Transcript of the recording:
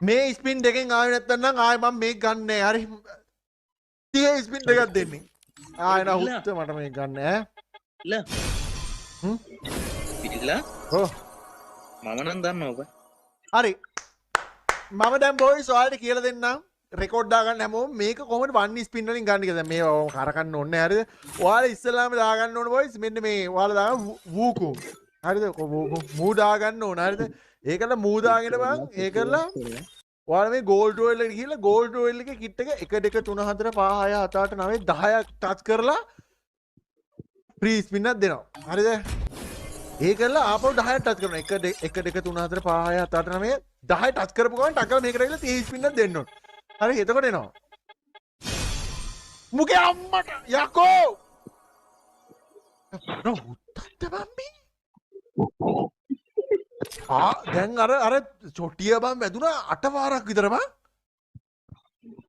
මේ ස්පින් දෙකෙන් ආවෙ නැත්නම් නම් ආයෙ මම මේක ගන්න නෑ. හරි 30 ස්පින් දෙකක් දෙන්නේ. ආයෙ නා හුත්ත මට මේක ගන්න ඈ. ඉල්ල. ඉල්ල. ඔව්. මම නම් දන්නවා ඔබ. හරි. මම දැන් බොයිස් ඔයාලට කියලා දෙන්නම්. රෙකෝඩ් දාගන්න හැමෝම මේක කොහොමද 1 ස්පින් වලින් ගන්න කියලා. දැන් මේවා කරකන්න ඕනේ නෑ හරිද? ඔයාලා ඉස්සෙල්ලාම දාගන්න ඕනේ බොයිස්. මෙන්න මේ ඔයාලා දාගන්න වූකු. හරිද? මූ දාගන්න ඕනේ හරිද? ඒකල මූ දාගෙන බං ඒකල ඔයාලා මේ ගෝල්ඩ් රෝයල් එකට ගිහලා ගෝල්ඩ් රෝයල් එකේ කිට් එක 1 2 3 4 5 6 7 8 9 10ක් ටච් කරලා ෆ්‍රී ස්පින් එකක් දෙනවා. හරිද? ඒකල ආපහු 10ක් ටච් කරනවා. 1 2 3 4 5 6 7 8 9 10 ටච් කරපු ගමන් ටකල මේකට ගිහලා 30 ස්පින් එකක් දෙන්න ඕනේ. හරි එතකොට එනවා. මුගේ අම්මට යකෝ. නෝත්තත් බම්බි. දැන් අර චොටිය බම් වැදුනා 8 වාරක් විතර බං.